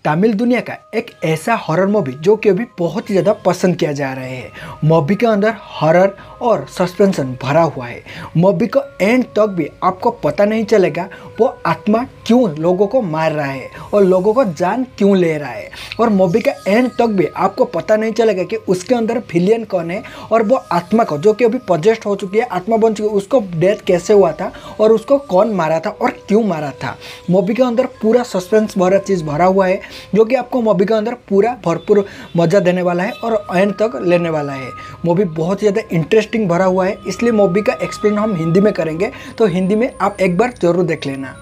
तमिल दुनिया का एक ऐसा हॉरर मूवी जो कि अभी बहुत ही ज़्यादा पसंद किया जा रहा है। मूवी के अंदर हॉरर और सस्पेंशन भरा हुआ है। मूवी को एंड तक भी आपको पता नहीं चलेगा वो आत्मा क्यों लोगों को मार रहा है और लोगों को जान क्यों ले रहा है, और मूवी का एंड तक भी आपको पता नहीं चलेगा कि उसके अंदर विलेन कौन है और वो आत्मा को जो कि अभी पजेस्ट हो चुकी है, आत्मा बन चुकी है, उसको डेथ कैसे हुआ था और उसको कौन मारा था और क्यों मारा था। मूवी के अंदर पूरा सस्पेंस भरा चीज़ भरा हुआ है जो कि आपको मूवी के अंदर पूरा भरपूर मज़ा देने वाला है और एंड तक लेने वाला है। मूवी बहुत ज़्यादा इंटरेस्टिंग भरा हुआ है, इसलिए मूवी का एक्सप्लेन हम हिंदी में करेंगे, तो हिंदी में आप एक बार जरूर देख लेना।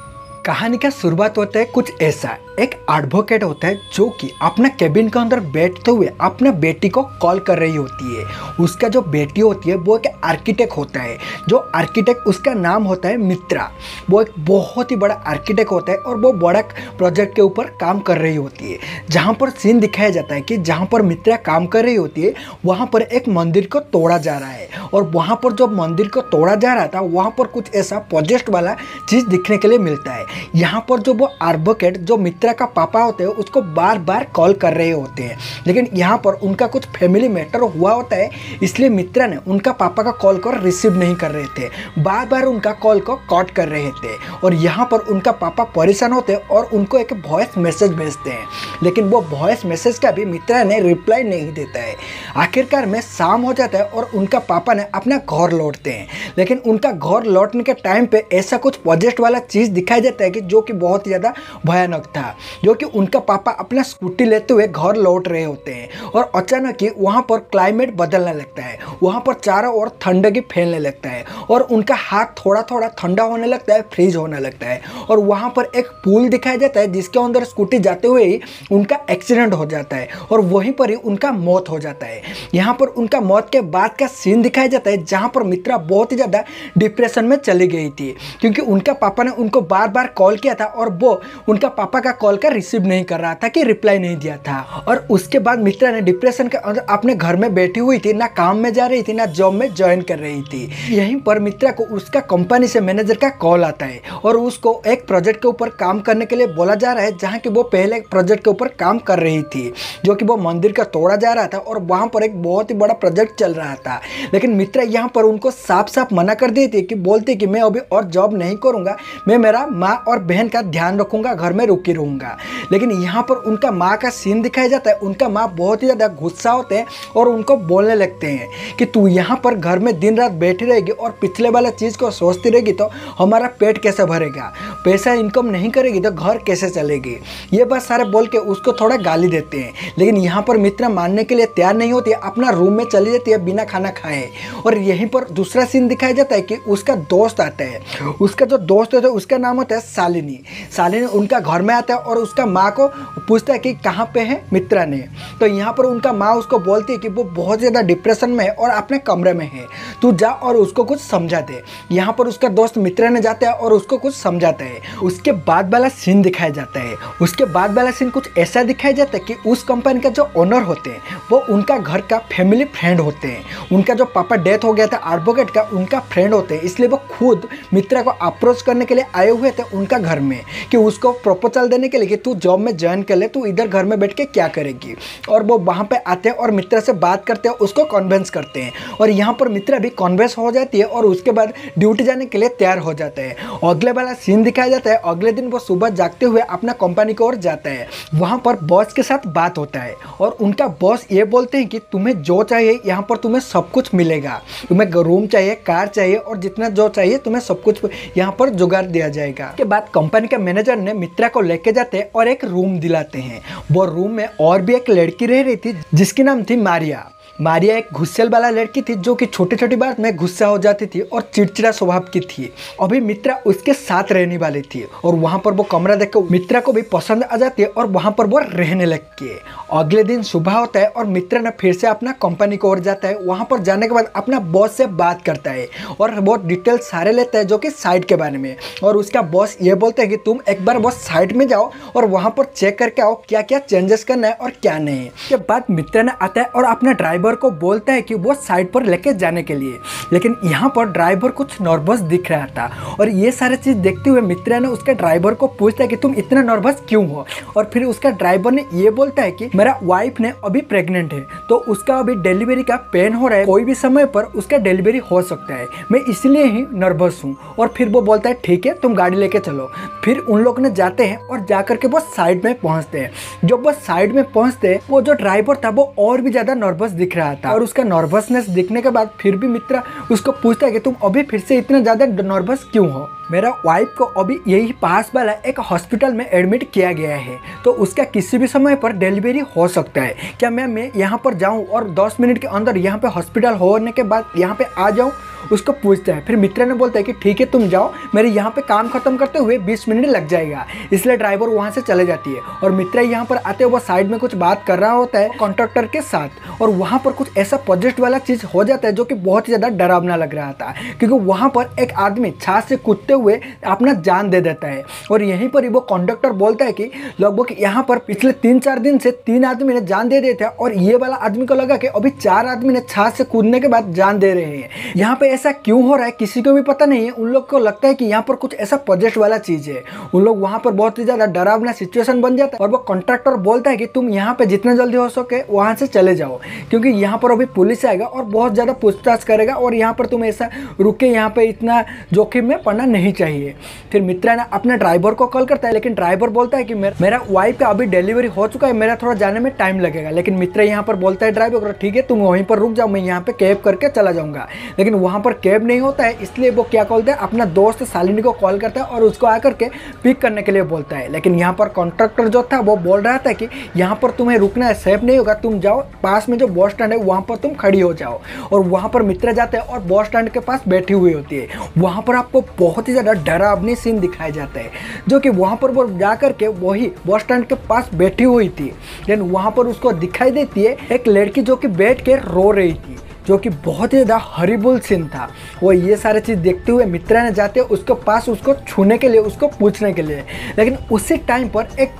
कहानी का शुरुआत होता है कुछ ऐसा। एक एडवोकेट होता है जो कि अपना केबिन के अंदर बैठते हुए अपना बेटी को कॉल कर रही होती है। उसका जो बेटी होती है वो एक आर्किटेक्ट होता है। जो आर्किटेक्ट, उसका नाम होता है मित्रा। वो एक बहुत ही बड़ा आर्किटेक्ट होता है और वो बड़ा प्रोजेक्ट के ऊपर काम कर रही होती है। जहाँ पर सीन दिखाया जाता है कि जहाँ पर मित्रा काम कर रही होती है वहाँ पर एक मंदिर को तोड़ा जा रहा है, और वहाँ पर जो मंदिर को तोड़ा जा रहा था वहाँ पर कुछ ऐसा प्रोजेक्ट वाला चीज़ दिखने के लिए मिलता है। यहाँ पर जो वो एडवोकेट जो मित्रा का पापा होते हैं उसको बार बार कॉल कर रहे होते हैं, लेकिन यहाँ पर उनका कुछ फैमिली मैटर हुआ होता है, इसलिए मित्रा ने उनका पापा का कॉल को रिसीव नहीं कर रहे थे, बार बार उनका कॉल को कट कर रहे थे। और यहाँ पर उनका पापा परेशान होते हैं और उनको एक वॉइस मैसेज भेजते हैं, लेकिन वो वॉइस मैसेज का भी मित्रा ने रिप्लाई नहीं देता है। आखिरकार में शाम हो जाता है और उनका पापा ने अपना घर लौटते हैं, लेकिन उनका घर लौटने के टाइम पे ऐसा कुछ प्रोजेक्ट वाला चीज़ दिखाई देता है कि जो कि बहुत ही ज़्यादा भयानक था। जो कि उनका पापा अपना स्कूटी लेते हुए घर लौट रहे होते हैं और अचानक ही वहाँ पर क्लाइमेट बदलने लगता है। वहाँ पर चारों ओर ठंडक फैलने लगता है और उनका हाथ थोड़ा थोड़ा ठंडा होने लगता है, फ्रीज होने लगता है, और वहाँ पर एक पुल दिखाई देता है जिसके अंदर स्कूटी जाते हुए ही उनका एक्सीडेंट हो जाता है और वहीं पर ही उनका मौत हो जाता है। यहाँ पर उनका मौत के बाद का सीन दिखाया जाता है जहाँ पर मित्रा बहुत ही ज़्यादा डिप्रेशन में चली गई थी, क्योंकि उनका पापा ने उनको बार बार कॉल किया था और वो उनका पापा का कॉल का रिसीव नहीं कर रहा था, कि रिप्लाई नहीं दिया था। और उसके बाद मित्रा ने डिप्रेशन के अंदर अपने घर में बैठी हुई थी, ना काम में जा रही थी ना जॉब में ज्वाइन कर रही थी। यहीं पर मित्रा को उसका कंपनी से मैनेजर का कॉल आता है और उसको एक प्रोजेक्ट के ऊपर काम करने के लिए बोला जा रहा है, जहाँ की वो पहले प्रोजेक्ट के ऊपर काम कर रही थी जो कि वो मंदिर का तोड़ा जा रहा था और वहाँ पर एक बहुत ही बड़ा प्रोजेक्ट चल रहा था। लेकिन मित्रा यहाँ पर उनको साफ साफ मना कर दी थी कि बोलती कि मैं अभी और जॉब नहीं करूँगा, मैं मेरा माँ और बहन का ध्यान रखूँगा, घर में रुकी रहूँगा। लेकिन यहाँ पर उनका माँ का सीन दिखाया जाता है। उनका माँ बहुत ही ज़्यादा गुस्सा होते हैं और उनको बोलने लगते हैं कि तू यहाँ पर घर में दिन रात बैठी रहेगी और पिछले वाला चीज़ को सोचती रहेगी तो हमारा पेट कैसे भरेगा, पैसा इनकम नहीं करेगी तो घर कैसे चलेगी। ये बात सारे बोल के उसको थोड़ा गाली देते हैं, लेकिन यहाँ पर मित्रा मानने के लिए तैयार नहीं होती है, अपना रूम में चली जाती है बिना खाना खाए। और यहीं पर दूसरा सीन दिखाया जाता है कि उसका दोस्त आता है। उसका जो दोस्त होता है उसका नाम होता है शालिनी। शालिनी उनका घर में आता है और उसका माँ को पूछता है कि कहाँ पे है मित्रा ने। तो यहाँ पर उनका माँ उसको बोलती है कि वो बहुत ज़्यादा डिप्रेशन में है और अपने कमरे में है, तू जा और उसको कुछ समझा दे। यहाँ पर उसका दोस्त मित्रा ने जाता है और उसको कुछ समझाता है। उसके बाद वाला सीन दिखाया जाता है। उसके बाद वाला सीन कुछ ऐसा दिखाया जाता है कि उस कंपनी का जो ओनर होते हैं वो उनका घर का फैमिली फ्रेंड होते हैं। उनका जो पापा डेथ हो गया था एडवोकेट का, उनका फ्रेंड होते हैं, इसलिए वो खुद मित्रा को अप्रोच करने के लिए आए हुए थे उनका घर में कि उसको प्रपोजल देने के लिए कि तू जॉब में ज्वाइन कर ले, तू इधर घर में बैठ के क्या करेगी। और वो वहाँ पे आते हैं और मित्रा से बात करते हैं, उसको कन्विंस करते हैं और यहाँ पर मित्रा भी कन्विंस हो जाती है और उसके बाद ड्यूटी जाने के लिए तैयार हो जाता है। अगले वाला सीन दिखाया जाता है। अगले दिन वो सुबह जागते हुए अपना कंपनी की ओर जाता है। वहाँ पर बॉस के साथ बात होता है और उनका बॉस ये बोलते हैं कि तुम्हें जो चाहिए यहाँ पर तुम्हें सब कुछ मिलेगा, तुम्हें रूम चाहिए, कार चाहिए और जितना जो चाहिए तुम्हें सब कुछ यहाँ पर जुगाड़ दिया जाएगा। के बाद कंपनी के मैनेजर ने मित्रा को लेके जाते हैं और एक रूम दिलाते हैं। वो रूम में और भी एक लड़की रह रही थी जिसकी नाम थी मारिया। मारिया एक गुस्सेल वाला लड़की थी जो कि छोटी छोटी बात में गुस्सा हो जाती थी और चिड़चिड़ा स्वभाव की थी। अभी मित्रा उसके साथ रहने वाली थी और वहाँ पर वो कमरा देखकर मित्रा को भी पसंद आ जाती है और वहाँ पर वो रहने लगती है। अगले दिन सुबह होता है और मित्रा ने फिर से अपना कंपनी को ओर जाता है। वहाँ पर जाने के बाद अपना बॉस से बात करता है और बहुत डिटेल सारे लेता है जो कि साइट के बारे में। और उसका बॉस ये बोलता है कि तुम एक बार बस साइट में जाओ और वहाँ पर चेक करके आओ क्या क्या चेंजेस करना है और क्या नहीं। के बाद मित्रा ने आता है और अपना ड्राइवर ड्राइवर को बोलता है कि वो साइड पर लेके जाने के लिए, लेकिन यहाँ पर ड्राइवर कुछ नर्वस दिख रहा था। और ये सारे चीज़ देखते हुए मित्रा ने उसके ड्राइवर को पूछता है कि तुम इतना नर्वस क्यों हो। और फिर उसका ड्राइवर ने ये बोलता है कि मेरा वाइफ ने अभी प्रेग्नेंट है, तो उसका अभी डिलीवरी का पेन हो रहा है, कोई भी समय पर उसका डिलीवरी हो सकता है, मैं इसलिए ही नर्वस हूँ। और फिर वो बोलता है ठीक है तुम गाड़ी लेके चलो। फिर उन लोग ने जाते हैं और जाकर के वो साइड में पहुँचते हैं। जब वो साइड में पहुँचते हैं, वो जो ड्राइवर था वो और भी ज़्यादा नर्वस दिख रहा था। और उसका नर्वसनेस दिखने के बाद फिर भी मित्रा उसको पूछता है कि तुम अभी फिर से इतना ज़्यादा नर्वस क्यों हो। मेरा वाइफ को अभी यही पास वाला एक हॉस्पिटल में एडमिट किया गया है, तो उसका किसी भी समय पर डिलीवरी हो सकता है, क्या मैं यहाँ पर जाऊँ और 10 मिनट के अंदर यहाँ पे हॉस्पिटल होने के बाद यहाँ पे आ जाऊँ, उसको पूछता है। फिर मित्रा ने बोलता है कि ठीक है तुम जाओ, मेरे यहाँ पे काम खत्म करते हुए 20 मिनट लग जाएगा, इसलिए ड्राइवर वहाँ से चले जाती है। और मित्रा यहाँ पर आते हुए साइड में कुछ बात कर रहा होता है कॉन्ट्रैक्टर के साथ, और वहाँ पर कुछ ऐसा प्रोजेक्ट वाला चीज़ हो जाता है जो कि बहुत ही ज़्यादा डरावना लग रहा था, क्योंकि वहाँ पर एक आदमी छाछ से कूदते हुए अपना जान दे देता है। और यहीं पर ही वो कॉन्ट्रैक्टर बोलता है कि लगभग यहाँ पर पिछले 3-4 दिन से 3 आदमी ने जान दे दिए थे, और ये वाला आदमी को लगा कि अभी 4 आदमी ने छाछ से कूदने के बाद जान दे रहे हैं। यहाँ पे ऐसा क्यों हो रहा है किसी को भी पता नहीं है। उन लोग को लगता है कि यहाँ पर कुछ ऐसा प्रोजेक्ट वाला चीज़ है। उन लोग वहाँ पर बहुत ही ज़्यादा डरावना सिचुएशन बन जाता है, और वो कॉन्ट्रैक्टर बोलता है कि तुम यहाँ पे जितना जल्दी हो सके वहाँ से चले जाओ, क्योंकि यहाँ पर अभी पुलिस आएगा और बहुत ज़्यादा पूछताछ करेगा, और यहाँ पर तुम ऐसा रुक के यहाँ पे इतना जोखिम में पड़ना नहीं चाहिए। फिर मित्रा ने अपने ड्राइवर को कॉल करता है, लेकिन ड्राइवर बोलता है कि मेरा वाइफ का अभी डिलीवरी हो चुका है, मेरा थोड़ा जाने में टाइम लगेगा। लेकिन मित्रा यहाँ पर बोलता है ड्राइवर को ठीक है तुम वहीं पर रुक जाओ, मैं यहाँ पे कैब करके चला जाऊँगा। लेकिन वहाँ पर कैब नहीं होता है, इसलिए वो क्या बोलता है अपना दोस्त शालिनी को कॉल करता है और उसको आकर के पिक करने के लिए बोलता है। लेकिन यहाँ पर कॉन्ट्रैक्टर जो था वो बोल रहा था कि यहाँ पर तुम्हें रुकना है, सेफ नहीं होगा, तुम जाओ पास में जो बस स्टैंड है वहाँ पर तुम खड़ी हो जाओ। और वहाँ पर मित्रा जाते हैं और बस स्टैंड के पास बैठी हुई होती है। वहाँ पर आपको बहुत ही ज़्यादा डरावनी सीन दिखाया जाता है, जो कि वहाँ पर वो जा करके वही बस स्टैंड के पास बैठी हुई थी। लेकिन वहाँ पर उसको दिखाई देती है एक लड़की जो कि बैठ के रो रही थी, जो कि बहुत ही ज़्यादा हॉरिबल सीन था। वो ये सारे चीज़ देखते हुए मित्रा ने जाते उसके पास उसको छूने के लिए, उसको पूछने के लिए। लेकिन उसी टाइम पर एक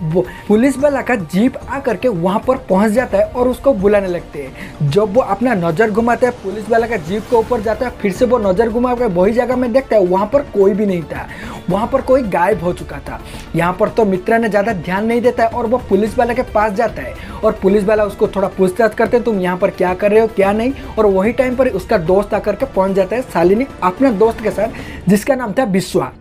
पुलिस वाला का जीप आकर के वहाँ पर पहुँच जाता है और उसको बुलाने लगते हैं। जब वो अपना नज़र घुमाते हैं, पुलिस वाला का जीप के ऊपर जाता है, फिर से वो नज़र घुमा कर वही जगह में देखता है, वहाँ पर कोई भी नहीं था, वहाँ पर कोई गायब हो चुका था। यहाँ पर तो मित्रा ने ज़्यादा ध्यान नहीं देता है और वो पुलिस वाला के पास जाता है, और पुलिस वाला उसको थोड़ा पूछताछ करते हैं तुम यहाँ पर क्या कर रहे हो क्या नहीं। और वही टाइम पर उसका दोस्त आकर के पहुंच जाता है शालिनी अपने दोस्त के साथ, जिसका नाम था विश्वा।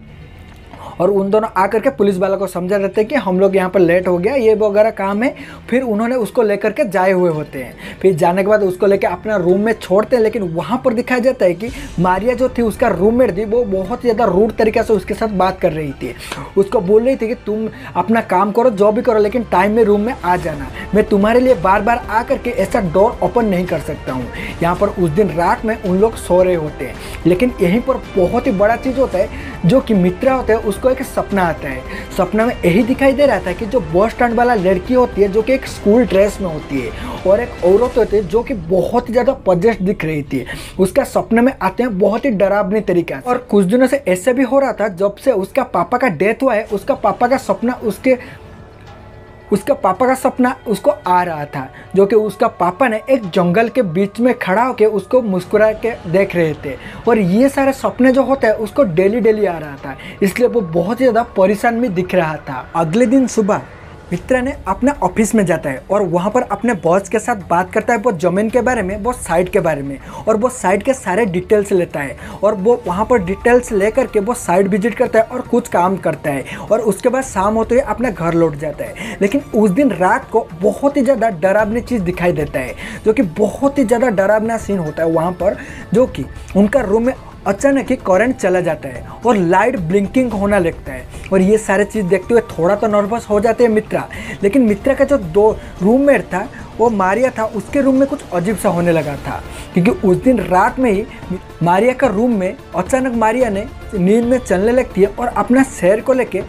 और उन दोनों आकर के पुलिस वाला को समझा देते हैं कि हम लोग यहाँ पर लेट हो गया, ये वगैरह काम है। फिर उन्होंने उसको लेकर के जाए हुए होते हैं। फिर जाने के बाद उसको लेकर अपना रूम में छोड़ते हैं। लेकिन वहाँ पर दिखाया जाता है कि मारिया जो थी उसका रूममेट थी, वो बहुत ज़्यादा रूड तरीके से उसके साथ बात कर रही थी। उसको बोल रही थी कि तुम अपना काम करो, जो भी करो, लेकिन टाइम में रूम में आ जाना, मैं तुम्हारे लिए बार बार आकर के ऐसा डोर ओपन नहीं कर सकता हूँ। यहाँ पर उस दिन रात में उन लोग सो रहे होते हैं। लेकिन यहीं पर बहुत ही बड़ा चीज़ होता है, जो कि मित्रा होता है उसको एक सपना आता है। सपना में यही दिखाई दे रहा था कि जो बस स्टैंड वाला लड़की होती है, जो कि एक स्कूल ड्रेस में होती है, और एक औरत होती है जो कि बहुत ही ज़्यादा पजेस्ट दिख रही थी, उसका सपने में आते हैं बहुत ही डरावनी तरीका से। और कुछ दिनों से ऐसे भी हो रहा था, जब से उसका पापा का डेथ हुआ है, उसका पापा का सपना उसको आ रहा था, जो कि उसका पापा ने एक जंगल के बीच में खड़ा होकर उसको मुस्कुरा के देख रहे थे। और ये सारे सपने जो होते हैं उसको डेली आ रहा था, इसलिए वो बहुत ही ज़्यादा परेशान भी दिख रहा था। अगले दिन सुबह मित्रा ने अपना ऑफिस में जाता है और वहाँ पर अपने बॉस के साथ बात करता है, वो ज़मीन के बारे में, वो साइट के बारे में, और वो साइट के सारे डिटेल्स लेता है। और वो वहाँ पर डिटेल्स लेकर के वो साइट विजिट करता है और कुछ काम करता है, और उसके बाद शाम होते हुए अपना घर लौट जाता है। लेकिन उस दिन रात को बहुत ही ज़्यादा डरावनी चीज़ दिखाई देता है, जो कि बहुत ही ज़्यादा डरावना सीन होता है वहाँ पर, जो कि उनका रूम में अचानक ही करंट चला जाता है और लाइट ब्लिंकिंग होना लगता है। और ये सारे चीज़ देखते हुए थोड़ा तो नर्वस हो जाते हैं मित्रा। लेकिन मित्रा का जो दो रूममेट था, वो मारिया था, उसके रूम में कुछ अजीब सा होने लगा था, क्योंकि उस दिन रात में ही मारिया का रूम में अचानक मारिया ने नींद में चलने लगती है और अपना शेर को लेके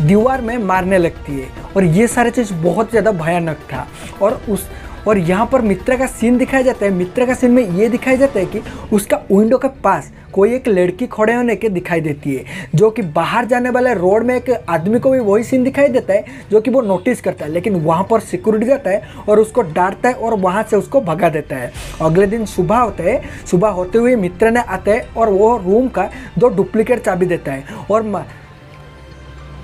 दीवार में मारने लगती है। और ये सारी चीज़ बहुत ज़्यादा भयानक था। और और यहाँ पर मित्रा का सीन दिखाया जाता है। मित्रा का सीन में ये दिखाया जाता है कि उसका विंडो के पास कोई एक लड़की खड़े होने के दिखाई देती है, जो कि बाहर जाने वाले रोड में एक आदमी को भी वही सीन दिखाई देता है, जो कि वो नोटिस करता है। लेकिन वहाँ पर सिक्योरिटी जाता है और उसको डांटता है और वहाँ से उसको भगा देता है। अगले दिन सुबह होता है, सुबह होते हुए मित्रा ने आता है और वो रूम का 2 डुप्लीकेट चाबी देता है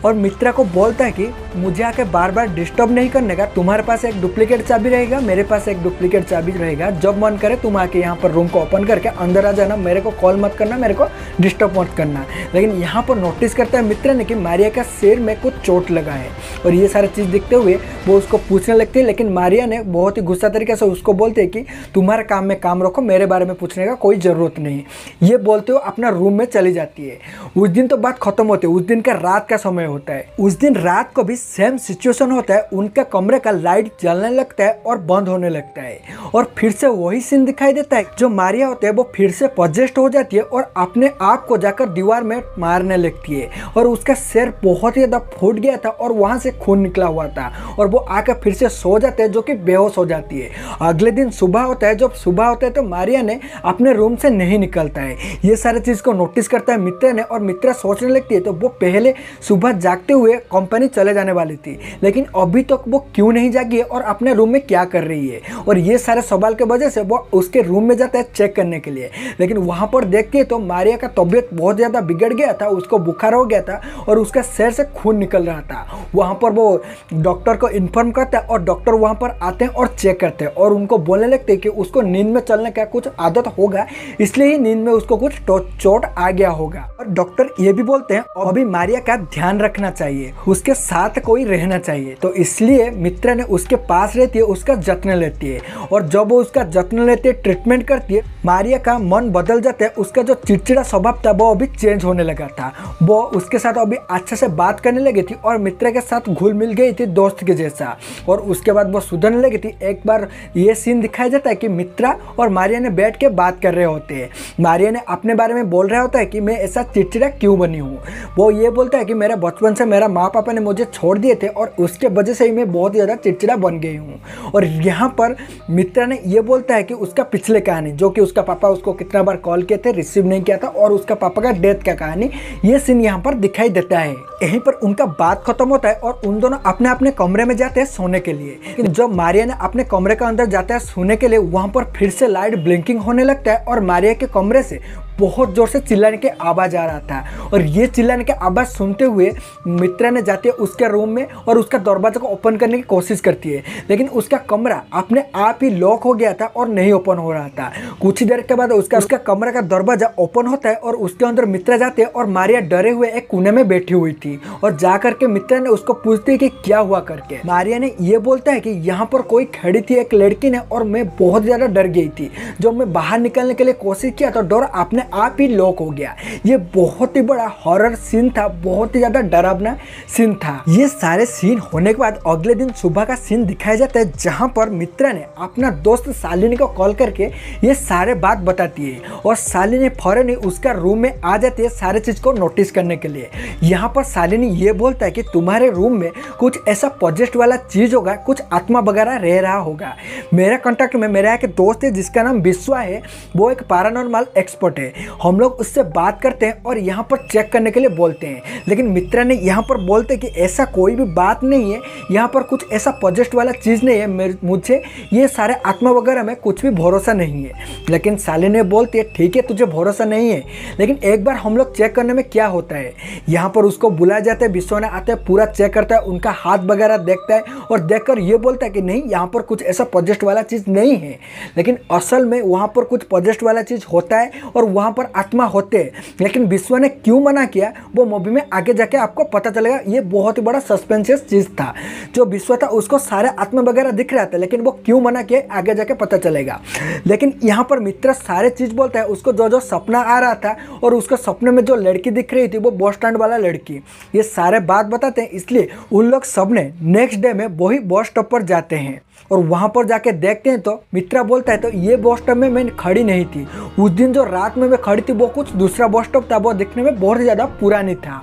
और मित्रा को बोलता है कि मुझे आके बार बार डिस्टर्ब नहीं करने का, तुम्हारे पास एक डुप्लीकेट चाबी रहेगा, मेरे पास एक डुप्लीकेट चाबी रहेगा, जब मन करे तुम आके यहाँ पर रूम को ओपन करके अंदर आ जाना, मेरे को कॉल मत करना, मेरे को डिस्टर्ब मत करना। लेकिन यहाँ पर नोटिस करता है मित्रा ने कि मारिया का सिर में कुछ चोट लगा है और ये सारी चीज़ देखते हुए वो उसको पूछने लगती है। लेकिन मारिया ने बहुत ही गुस्सा तरीके से उसको बोलते हैं कि तुम्हारे काम में काम रखो, मेरे बारे में पूछने का कोई ज़रूरत नहीं। ये बोलते हुए अपना रूम में चली जाती है। उस दिन तो बात खत्म होती है, उस दिन का रात का समय होता है। उस दिन रात को भी सेम सिचुएशन होता है, उनका कमरे का लाइट जलने लगता है और बंद होने लगता है और फिर से वही सीन दिखाई देता है। जो मारिया होता है वो फिर से पजेस्ट हो जाती है और अपने आप को जाकर दीवार में मारने लगती है और उसका सिर बहुत ही ज़्यादा फूट गया था और वहाँ से खून निकला हुआ था और वो आकर फिर से सो जाते हैं, जो कि बेहोश हो जाती है। अगले दिन सुबह होता है, जब सुबह होता है तो मारिया ने अपने रूम से नहीं निकलता है। ये सारी चीज़ को नोटिस करता है मित्रा ने और मित्रा सोचने लगती है तो वो पहले सुबह जागते हुए कंपनी चले जाने वाली थी, लेकिन अभी तक वो क्यों नहीं जागी है और अपने रूम में क्या कर रही है। और ये सारे सवाल के वजह से वो उसके रूम में जाता है चेक करने के लिए। लेकिन वहाँ पर देखती है तो मारिया का तबीयत बहुत ज़्यादा बिगड़ गया था, उसको बुखार हो गया था और उसका सिर से खून निकल रहा था। वहाँ पर वो डॉक्टर को इन्फॉर्म करता है और डॉक्टर वहाँ पर आते हैं और चेक करते हैं और उनको बोलने लगते हैं कि उसको नींद में चलने का कुछ आदत होगा, इसलिए ही नींद में उसको कुछ चोट आ गया होगा। और डॉक्टर ये भी बोलते हैं अभी मारिया का ध्यान रखना चाहिए, उसके साथ कोई रहना चाहिए। तो इसलिए मित्रा ने उसके पास रहती है, उसका जत्न लेती है और जब वो उसका जत्न लेती है, ट्रीटमेंट करती है, मारिया का मन बदल जाता है। उसका जो चिड़चिड़ा स्वभाव था वो अभी चेंज होने लगा था। वो उसके साथ अभी अच्छे से बात करने लगी थी और मित्रा के साथ घुल मिल गई थी दोस्त के जैसा। और उसके बाद वो सुधरने लगी थी। एक बार ये सीन दिखाया जाता है कि मित्रा और मारिया ने बैठ के बात कर रहे होते हैं। मारिया ने अपने बारे में बोल रहा होता है कि मैं ऐसा चिड़चिड़ा क्यों बनी हूँ। वो ये बोलता है कि मेरे बचपन से मेरा माँ पापा ने मुझे छोड़ दिए थे और उसके वजह से ही मैं बहुत ज़्यादा चिड़चिड़ा बन गई हूँ। और यहाँ पर मित्रा ने ये बोलता है कि उसका पिछले कहानी, जो कि उसका पापा उसको कितना बार कॉल किए थे, रिसीव नहीं किया था, और उसका पापा का डेथ का कहानी, ये सीन यहाँ पर दिखाई देता है। यहीं पर उनका बात खत्म होता है और उन दोनों अपने अपने कमरे में जाते हैं सोने के लिए। लेकिन जब मारिया ने अपने कमरे के अंदर जाता है सोने के लिए, वहाँ पर फिर से लाइट ब्लिंकिंग होने लगता है और मारिया के कमरे से बहुत जोर से चिल्लाने के आवाज़ आ रहा था। और ये चिल्लाने के आवाज़ सुनते हुए मित्रा ने जाती है उसके रूम में और उसका दरवाजा को ओपन करने की कोशिश करती है, लेकिन उसका कमरा अपने आप ही लॉक हो गया था और नहीं ओपन हो रहा था। कुछ ही देर के बाद उसका कमरे का दरवाजा ओपन होता है और उसके अंदर मित्रा जाती है और मारिया डरे हुए एक कोने में बैठी हुई थी और जा करके मित्रा ने उसको पूछती है कि क्या हुआ करके। मारिया ने ये बोलता है कि यहाँ पर कोई खड़ी थी एक लड़की ने और मैं बहुत ज़्यादा डर गई थी। जब मैं बाहर निकलने के लिए कोशिश किया तो डोर अपने आप ही लॉक हो गया। ये बहुत ही बड़ा हॉरर सीन था, बहुत ही ज्यादा डरावना सीन था। ये सारे सीन होने के बाद अगले दिन सुबह का सीन दिखाया जाता है, जहां पर मित्रा ने अपना दोस्त शालिनी को कॉल करके ये सारे बात बताती है और शालिनी फौरन ही उसका रूम में आ जाती है सारे चीज को नोटिस करने के लिए। यहाँ पर शालिनी ये बोलता है कि तुम्हारे रूम में कुछ ऐसा पॉजिस्ट वाला चीज होगा, कुछ आत्मा वगैरह रह रहा होगा। मेरे कॉन्टेक्ट में मेरा एक दोस्त है जिसका नाम विश्वा है, वो एक पैरानॉर्मल एक्सपर्ट है। हम लोग उससे बात करते हैं और यहाँ पर चेक करने के लिए बोलते हैं, लेकिन मित्रा ने यहाँ पर बोलते कि ऐसा कोई भी बात नहीं है, यहाँ पर कुछ ऐसा पॉजिस्ट वाला चीज़ नहीं है, मुझे ये सारे आत्मा वगैरह में कुछ भी भरोसा नहीं है। लेकिन शालिनी बोलती है ठीक है तुझे भरोसा नहीं है, लेकिन एक बार हम लोग चेक करने में क्या होता है। यहाँ पर उसको बुलाया जाता है, विश्वा ने आते हैं, पूरा चेक करता है, उनका हाथ वगैरह देखता है और देखकर ये बोलता है कि नहीं यहाँ पर कुछ ऐसा पॉजिस्ट वाला चीज़ नहीं है, लेकिन असल में वहाँ पर कुछ पॉजिस्ट वाला चीज़ होता है और वहाँ पर आत्मा होते हैं। लेकिन विश्वा ने क्यों मना किया वो मूवी में आगे जाके आपको पता चलेगा। ये बहुत ही बड़ा सस्पेंशियस चीज़ था। जो विश्वा था उसको सारे आत्मा वगैरह दिख रहा था, लेकिन वो क्यों मना किया आगे जाके पता चलेगा। लेकिन यहाँ पर मित्रा सारे चीज़ बोलता है, उसको जो जो सपना आ रहा था और उसको सपने में जो लड़की दिख रही थी वो बस स्टैंड वाला लड़की, ये सारे बात बताते हैं। इसलिए उन लोग सबने नेक्स्ट डे में वही बस स्टॉप पर जाते हैं और वहाँ पर जाके देखते हैं तो मित्रा बोलता है तो ये बस स्टॉप में मैं खड़ी नहीं थी, उस दिन जो रात में मैं खड़ी थी वो कुछ दूसरा बस स्टॉप था, वो दिखने में बहुत ज़्यादा पुरानी था।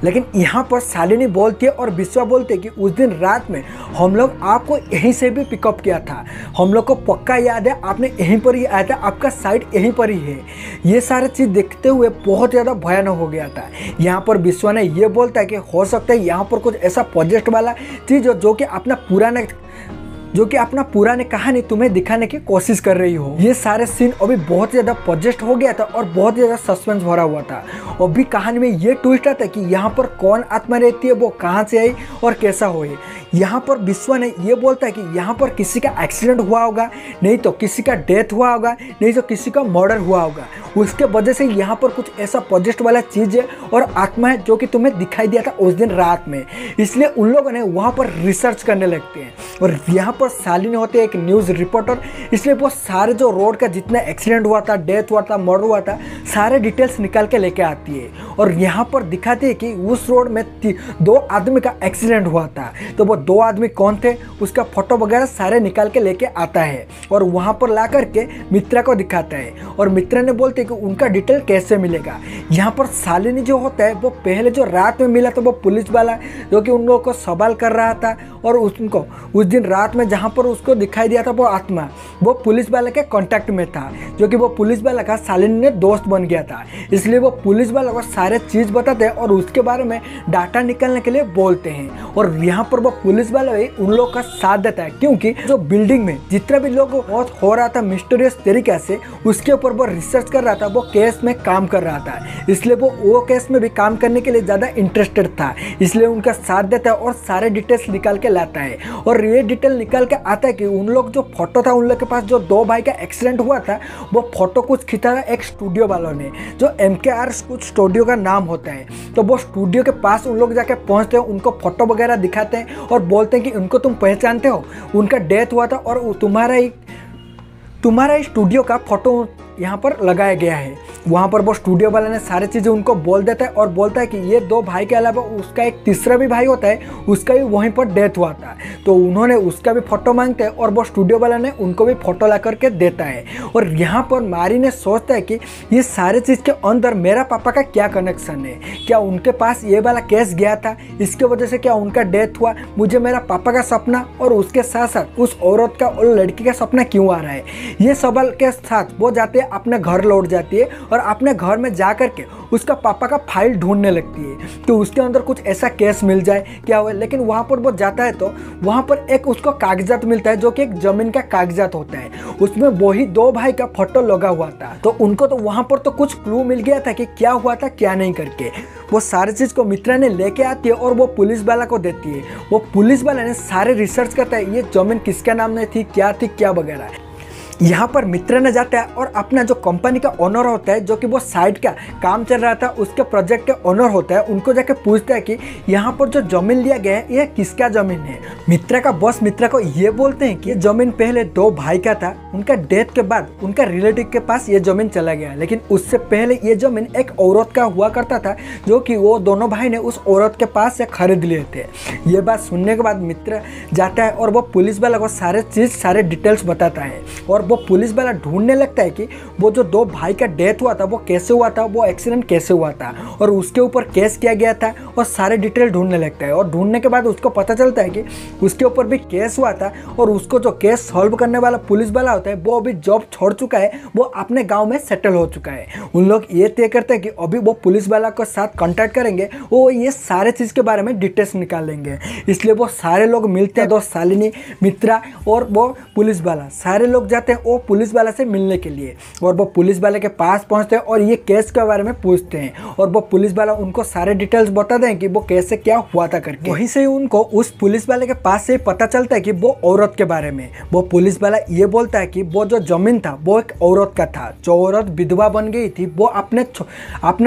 लेकिन यहाँ पर शालिनी बोलती है और विश्वा बोलते हैं कि उस दिन रात में हम लोग आपको यहीं से भी पिकअप किया था, हम लोग को पक्का याद है, आपने यहीं पर ही आया था, आपका साइड यहीं पर ही है। ये सारे चीज़ देखते हुए बहुत ज़्यादा भयानक हो गया था। यहाँ पर विश्वा ने ये बोलता है कि हो सकता है यहाँ पर कुछ ऐसा प्रोजेक्ट वाला चीज़ हो जो कि अपना पुराने कहानी तुम्हें दिखाने की कोशिश कर रही हो। ये सारे सीन अभी बहुत ज़्यादा प्रोजेक्ट हो गया था और बहुत ज़्यादा सस्पेंस भरा हुआ था। अभी कहानी में ये ट्विस्ट आता है कि यहाँ पर कौन आत्मा रहती है, वो कहाँ से आई और कैसा हो। यहाँ पर विश्वा ने ये बोलता है कि यहाँ पर किसी का एक्सीडेंट हुआ होगा, नहीं तो किसी का डेथ हुआ होगा, नहीं तो किसी का मर्डर हुआ होगा। उसके वजह से यहाँ पर कुछ ऐसा प्रोजेक्ट वाला चीज़ है और आत्मा है जो कि तुम्हें दिखाई दिया था उस दिन रात में। इसलिए उन लोगों ने वहाँ पर रिसर्च करने लगते हैं और यहाँ पर शालिनी होते हैं एक न्यूज़ रिपोर्टर। इसलिए वो सारे जो रोड का जितना एक्सीडेंट हुआ था, डेथ हुआ था, मर्डर हुआ था, सारे डिटेल्स निकाल के लेके आती है और यहाँ पर दिखाती है कि उस रोड में 2 आदमी का एक्सीडेंट हुआ था। तो वो 2 आदमी कौन थे, उसका फोटो वगैरह सारे निकाल के लेके आता है और वहाँ पर ला करके मित्रा को दिखाता है और मित्रा ने बोलते कि उनका डिटेल कैसे मिलेगा। यहाँ पर शालिनी जो होता है वो पहले जो रात में मिला था वो पुलिस वाला जो कि उन लोगों को सवाल कर रहा था और उनको उस दिन रात में जहाँ पर उसको दिखाई दिया था वो आत्मा वो पुलिस वाले के कांटेक्ट में था, जो कि वो पुलिस वाला का शालिनी ने दोस्त बन गया था। इसलिए वो पुलिस वाला को सारे चीज़ बताते हैं और उसके बारे में डाटा निकालने के लिए बोलते हैं और यहाँ पर वो पुलिस वाला भी उन लोग का साथ देता है, क्योंकि जो बिल्डिंग में जितना भी लोग मौत हो रहा था मिस्टीरियस तरीके से उसके ऊपर वो रिसर्च कर रहा था, वो केस में काम कर रहा था। इसलिए वो केस में भी काम करने के लिए ज़्यादा इंटरेस्टेड था, इसलिए उनका साथ देता है और सारे डिटेल्स निकाल के लाता है। और ये डिटेल निकाल के आता है कि उन लोग जो फोटो था उन लोग के पास जो 2 भाई का एक्सीडेंट हुआ था वो फोटो कुछ खींचा था एक स्टूडियो वालों ने, जो MKR कुछ स्टूडियो का नाम होता है। तो वो स्टूडियो के पास उन लोग जाके पहुंचते हैं, उनको फोटो वगैरह दिखाते हैं और बोलते हैं कि उनको तुम पहचानते हो, उनका डेथ हुआ था और तुम्हारा स्टूडियो का फोटो यहाँ पर लगाया गया है। वहाँ पर वो स्टूडियो वाले ने सारी चीज़ें उनको बोल देता है और बोलता है कि ये 2 भाई के अलावा उसका एक तीसरा भी भाई होता है, उसका भी वहीं पर डेथ हुआ था। तो उन्होंने उसका भी फ़ोटो मांगते हैं और वो स्टूडियो वाला ने उनको भी फ़ोटो ला करके देता है। और यहाँ पर मारी ने सोचता है कि ये सारे चीज़ के अंदर मेरा पापा का क्या कनेक्शन है, क्या उनके पास ये वाला केस गया था, इसके वजह से क्या उनका डेथ हुआ, मुझे मेरा पापा का सपना और उसके साथ साथ उस औरत का और लड़की का सपना क्यों आ रहा है। ये सवाल के साथ वो जाते हैं अपने घर लौट जाती है और अपने घर में जा कर के उसका पापा का फाइल ढूंढने लगती है कि उसके अंदर कुछ ऐसा केस मिल जाए क्या हुआ। लेकिन वहाँ पर वो जाता है तो वहाँ पर एक उसको कागजात मिलता है जो कि एक ज़मीन का कागजात होता है, उसमें वही 2 भाई का फोटो लगा हुआ था। तो उनको तो वहाँ पर तो कुछ क्लू मिल गया था कि क्या हुआ था क्या नहीं करके। वो सारी चीज़ को मित्रा ने लेके आती है और वो पुलिस वाला को देती है। वो पुलिस वाला ने सारे रिसर्च करता है ये ज़मीन किसके नाम में थी क्या वगैरह। यहाँ पर मित्र ने जाता है और अपना जो कंपनी का ओनर होता है जो कि वो साइड का काम चल रहा था उसके प्रोजेक्ट के ओनर होता है, उनको जाके पूछता है कि यहाँ पर जो जमीन लिया गया है ये किसका जमीन है। मित्रा का बॉस मित्रा को ये बोलते हैं कि ये जमीन पहले 2 भाई का था, उनका डेथ के बाद उनका रिलेटिव के पास ये जमीन चला गया, लेकिन उससे पहले ये जमीन एक औरत का हुआ करता था जो कि वो दोनों भाई ने उस औरत के पास से खरीद लिए थे। ये बात सुनने के बाद मित्र जाता है और वो पुलिस वाला को सारे डिटेल्स बताता है और वो पुलिस वाला ढूंढने लगता है कि वो जो 2 भाई का डेथ हुआ था वो कैसे हुआ था, वो एक्सीडेंट कैसे हुआ था और उसके ऊपर केस किया गया था और सारे डिटेल ढूंढने लगता है। और ढूंढने के बाद उसको पता चलता है कि उसके ऊपर भी केस हुआ था और उसको जो केस सॉल्व करने वाला पुलिस वाला होता है वो अभी जॉब छोड़ चुका है, वो अपने गाँव में सेटल हो चुका है। उन लोग ये तय करते हैं कि अभी वो पुलिस वाला के साथ कॉन्टैक्ट करेंगे, वो ये सारे चीज़ के बारे में डिटेल्स निकाल लेंगे। इसलिए वो सारे लोग मिलते हैं, दोस्त शालिनी, मित्रा और वो पुलिस वाला, सारे लोग जाते हैं वो पुलिस वाला से मिलने के लिए। और वो पुलिस वाले के पास पहुंचते हैं और ये केस के बारे में पूछते हैं और वो पुलिस वाला उनको सारे डिटेल्स बता दें कि वो कैसे क्या हुआ था करके। वहीं से उनको उस पुलिस वाले के पास से पता चलता है कि वो औरत के बारे में। वो पुलिस वाला ये बोलता है कि वो जो जमीन था वो एक औरत का था, जो औरत विधवा बन गई थी, वो अपने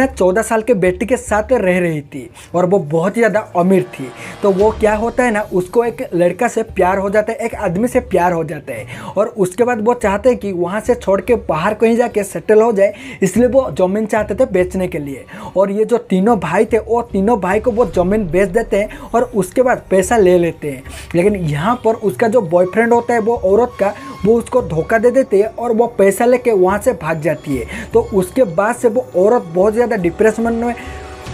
14 साल के बेटी के साथ रह रही थी और वो बहुत ही ज़्यादा अमीर थी। तो वो क्या होता है ना, उसको एक लड़का से प्यार हो जाता है, एक आदमी से प्यार हो जाता है और उसके बाद वो चाहते हैं कि वहाँ से छोड़ के बाहर कहीं जाके सेटल हो जाए, इसलिए वो ज़मीन चाहते थे बेचने के लिए। और ये जो तीनों भाई थे वो तीनों भाई को वो ज़मीन बेच देते हैं और उसके बाद पैसा ले लेते हैं। लेकिन यहाँ पर उसका जो बॉयफ्रेंड होता है वो औरत का, वो उसको धोखा दे देते हैं और वो पैसा लेके वहाँ से भाग जाती है। तो उसके बाद से वो औरत बहुत ज़्यादा डिप्रेशन में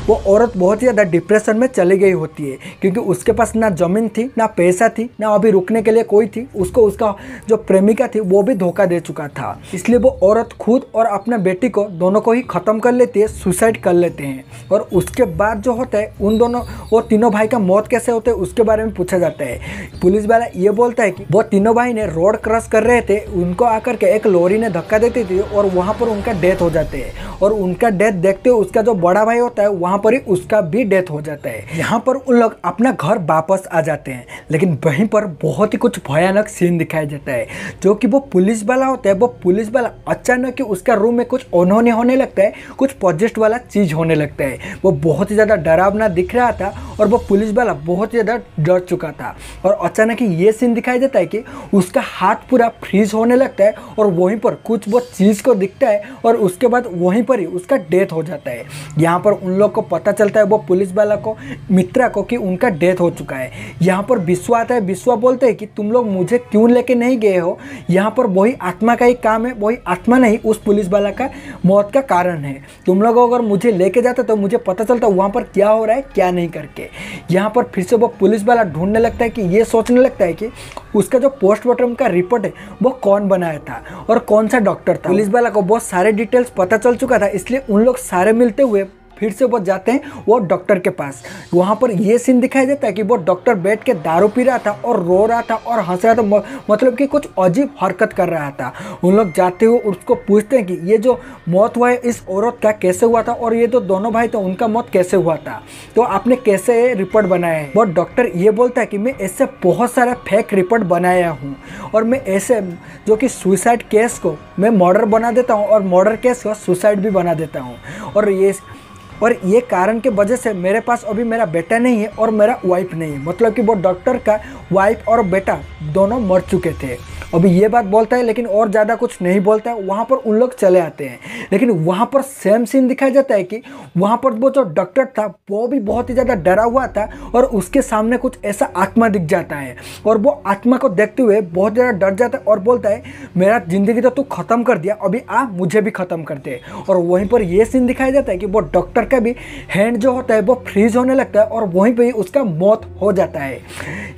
वो औरत बहुत ही ज़्यादा डिप्रेशन में चली गई होती है, क्योंकि उसके पास ना ज़मीन थी, ना पैसा थी, ना अभी रुकने के लिए कोई थी। उसको उसका जो प्रेमिका थी वो भी धोखा दे चुका था। इसलिए वो औरत खुद और अपने बेटी को दोनों को ही ख़त्म कर लेती है, सुसाइड कर लेते हैं। और उसके बाद जो होता है उन दोनों वो तीनों भाई का मौत कैसे होते है उसके बारे में पूछा जाता है। पुलिस वाला ये बोलता है कि वो तीनों भाई ने रोड क्रॉस कर रहे थे, उनको आकर के एक लॉरी ने धक्का देती थी और वहाँ पर उनका डेथ हो जाते हैं। और उनका डेथ देखते हुए उसका जो बड़ा भाई होता है वहाँ पर ही उसका भी डेथ हो जाता है। यहाँ पर उन लोग अपना घर वापस आ जाते हैं, लेकिन वहीं पर बहुत ही कुछ भयानक सीन दिखाया जाता है। जो कि वो पुलिस वाला होता है, वो पुलिस वाला अचानक ही उसका रूम में कुछ अनहोनी होने लगता है, कुछ पॉजिटिव वाला चीज़ होने लगता है। वो बहुत ही ज़्यादा डरावना दिख रहा था और वो पुलिस वाला बहुत ही ज़्यादा डर चुका था। और अचानक ही ये सीन दिखाई देता है कि उसका हाथ पूरा फ्रीज होने लगता है और वहीं पर कुछ वो चीज़ को दिखता है और उसके बाद वहीं पर ही उसका डेथ हो जाता है। यहाँ पर उन लोग को पता चलता है, वो पुलिस वाला को, मित्रा को, कि उनका डेथ हो चुका है। यहाँ पर विश्वा आता है। विश्वा बोलते हैं कि तुम लोग मुझे क्यों लेके नहीं गए हो, यहाँ पर वही आत्मा का ही काम है, वही आत्मा नहीं उस पुलिस वाला का मौत का कारण है। तुम लोग अगर मुझे लेके जाते तो मुझे पता चलता वहाँ पर क्या हो रहा है क्या नहीं करके। यहाँ पर फिर से वो पुलिस वाला ढूंढने लगता है कि ये सोचने लगता है कि उसका जो पोस्टमार्टम का रिपोर्ट है वो कौन बनाया था और कौन सा डॉक्टर था। पुलिस वाला को बहुत सारे डिटेल्स पता चल चुका था, इसलिए उन लोग सारे मिलते हुए फिर से वो जाते हैं वो डॉक्टर के पास। वहाँ पर ये सीन दिखाई देता है कि वो डॉक्टर बैठ के दारू पी रहा था और रो रहा था और हंस रहा था, मतलब कि कुछ अजीब हरकत कर रहा था। उन लोग जाते हुए उसको पूछते हैं कि ये जो मौत हुआ है इस औरत का कैसे हुआ था और ये जो दोनों भाई थे उनका मौत कैसे हुआ था, तो आपने कैसे रिपोर्ट बनाया है। वो डॉक्टर ये बोलता है कि मैं ऐसे बहुत सारा फेक रिपोर्ट बनाया हूँ और मैं ऐसे जो कि सुसाइड केस को मैं मर्डर बना देता हूँ और मर्डर केस को सुसाइड भी बना देता हूँ। और ये कारण के वजह से मेरे पास अभी मेरा बेटा नहीं है और मेरा वाइफ नहीं है, मतलब कि वो डॉक्टर का वाइफ और बेटा दोनों मर चुके थे। अभी ये बात बोलता है लेकिन और ज़्यादा कुछ नहीं बोलता है। वहाँ पर उन लोग चले आते हैं, लेकिन वहाँ पर सेम सीन दिखाया जाता है कि वहाँ पर वो जो डॉक्टर था वो भी बहुत ही ज़्यादा डरा हुआ था और उसके सामने कुछ ऐसा आत्मा दिख जाता है और वो आत्मा को देखते हुए बहुत ज़्यादा डर जाता है और बोलता है मेरा ज़िंदगी तो तू ख़त्म कर दिया, अभी आ मुझे भी ख़त्म कर दे। और वहीं पर ये सीन दिखाया जाता है कि वो डॉक्टर का भी हैंड जो होता है वो फ्रीज होने लगता है और वहीं पर ही उसका मौत हो जाता है।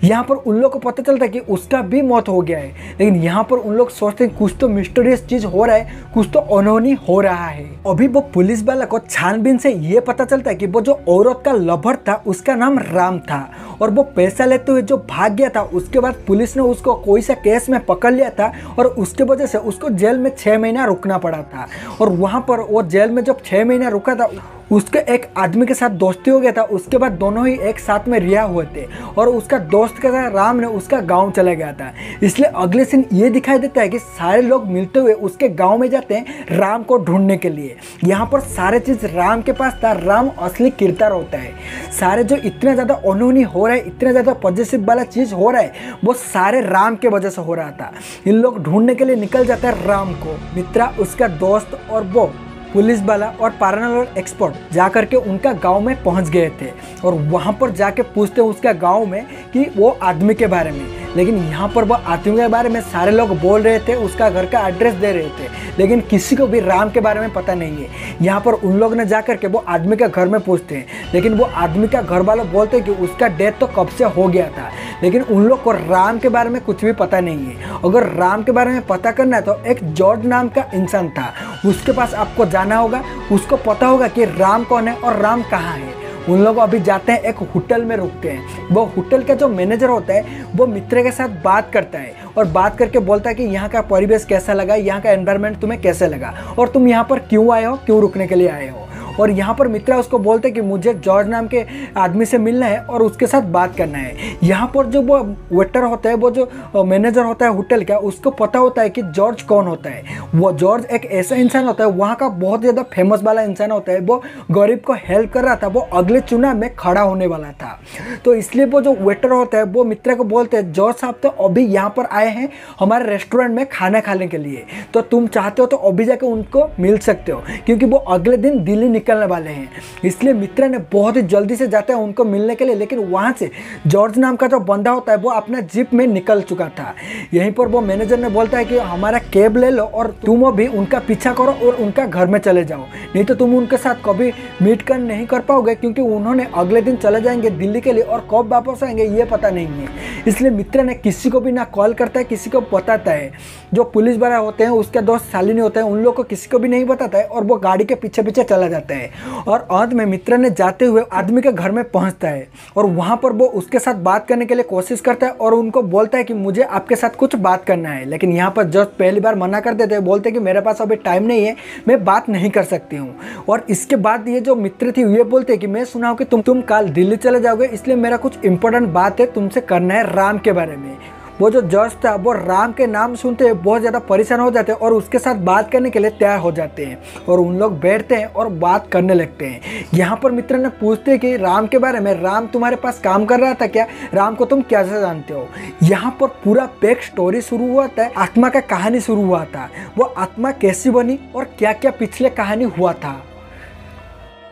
यहाँ पर उन लोग को पता चलता है कि उसका भी मौत हो गया है, लेकिन यहाँ पर उन लोग सोचते हैं कुछ तो मिस्टीरियस चीज हो रहा है, कुछ तो अनहोनी हो रहा है। अभी वो पुलिस वाला को छानबीन से ये पता चलता है कि वो जो औरत का लवर था उसका नाम राम था और वो पैसा लेते हुए जो भाग गया था, उसके बाद पुलिस ने उसको कोई सा केस में पकड़ लिया था और उसके वजह से उसको जेल में 6 महीना रुकना पड़ा था। और वहाँ पर वो जेल में जब 6 महीना रुका था उसके एक आदमी के साथ दोस्ती हो गया था। उसके बाद दोनों ही एक साथ में रिहा हुए थे और उसका दोस्त के साथ राम ने उसका गांव चला गया था। इसलिए अगले सीन ये दिखाई देता है कि सारे लोग मिलते हुए उसके गांव में जाते हैं राम को ढूंढने के लिए। यहाँ पर सारे चीज़ राम के पास था, राम असली किरदार होता है। सारे जो इतना ज़्यादा अनहोनी हो रहा है, इतना ज़्यादा पॉजिटिव वाला चीज़ हो रहा है वो सारे राम के वजह से हो रहा था। इन लोग ढूंढने के लिए निकल जाता है राम को। मित्रा, उसका दोस्त और वो पुलिस वाला और पैरानॉर्मल एक्सपर्ट जाकर के उनका गांव में पहुंच गए थे और वहां पर जाके पूछते हैं उसका गांव में कि वो आदमी के बारे में। लेकिन यहाँ पर वो आदमी के बारे में सारे लोग बोल रहे थे, उसका घर का एड्रेस दे रहे थे, लेकिन किसी को भी राम के बारे में पता नहीं है। यहाँ पर उन लोग ने जाकर के वो आदमी के घर में पूछते हैं, लेकिन वो आदमी का घर वाले बोलते हैं कि उसका डेथ तो कब से हो गया था, लेकिन उन लोग को राम के बारे में कुछ भी पता नहीं है। अगर राम के बारे में पता करना है तो एक जॉर्ज नाम का इंसान था, उसके पास आपको जाना होगा, उसको पता होगा कि राम कौन है और राम कहाँ है। उन लोग अभी जाते हैं, एक होटल में रुकते हैं। वो होटल का जो मैनेजर होता है वो मित्र के साथ बात करता है और बात करके बोलता है कि यहाँ का परिवेश कैसा लगा, यहाँ का एनवायरनमेंट तुम्हें कैसे लगा और तुम यहाँ पर क्यों आए हो, क्यों रुकने के लिए आए हो। और यहाँ पर मित्रा उसको बोलते हैं कि मुझे जॉर्ज नाम के आदमी से मिलना है और उसके साथ बात करना है। यहाँ पर जो वो वेटर होता है, वो जो मैनेजर होता है होटल का, उसको पता होता है कि जॉर्ज कौन होता है। वो जॉर्ज एक ऐसा इंसान होता है, वहाँ का बहुत ज़्यादा फेमस वाला इंसान होता है। वो गरीब को हेल्प कर रहा था, वो अगले चुनाव में खड़ा होने वाला था। तो इसलिए वो जो वेटर होता है वो मित्रा को बोलते हैं, जॉर्ज साहब तो अभी यहाँ पर आए हैं हमारे रेस्टोरेंट में खाना खाने के लिए, तो तुम चाहते हो तो अभी जाके उनको मिल सकते हो, क्योंकि वो अगले दिन दिल्ली निकलने वाले हैं। इसलिए मित्रा ने बहुत ही जल्दी से जाता है उनको मिलने के लिए, लेकिन वहाँ से जॉर्ज नाम का जो बंदा होता है वो अपना जीप में निकल चुका था। यहीं पर वो मैनेजर ने बोलता है कि हमारा कैब ले लो और तुम अभी उनका पीछा करो और उनका घर में चले जाओ, नहीं तो तुम उनके साथ कभी मीट कर नहीं कर पाओगे, क्योंकि उन्होंने अगले दिन चले जाएंगे दिल्ली के लिए और कब वापस आएंगे ये पता नहीं है। इसलिए मित्रा ने किसी को भी ना कॉल करता है, किसी को बताता है। जो पुलिस वाला होते हैं उसके दोस्त शालिनी होते हैं, उन लोग को किसी को भी नहीं बताता है और वो गाड़ी के पीछे पीछे चला जाता है। और अंत में मित्रा ने जाते हुए आदमी के घर में पहुंचता है और वहां पर वो उसके साथ बात करने के लिए कोशिश करता है और उनको बोलता है कि मुझे आपके साथ कुछ बात करना है। लेकिन यहाँ पर जज पहली बार मना कर देते हैं, बोलते हैं कि मेरे पास अभी टाइम नहीं है, मैं बात नहीं कर सकती हूँ। और इसके बाद ये जो मित्र थी ये बोलते हैं कि मैं सुना हूँ कि तुम कल दिल्ली चले जाओगे, इसलिए मेरा कुछ इंपॉर्टेंट बात है तुमसे करना है राम के बारे में। वो जो जज था वो राम के नाम सुनते हैं बहुत ज़्यादा परेशान हो जाते हैं और उसके साथ बात करने के लिए तैयार हो जाते हैं और उन लोग बैठते हैं और बात करने लगते हैं। यहाँ पर मित्र ने पूछते हैं कि राम के बारे में, राम तुम्हारे पास काम कर रहा था क्या, राम को तुम कैसे जानते हो। यहाँ पर पूरा बैक स्टोरी शुरू हुआ था, आत्मा का कहानी शुरू हुआ था, वो आत्मा कैसी बनी और क्या क्या पिछले कहानी हुआ था।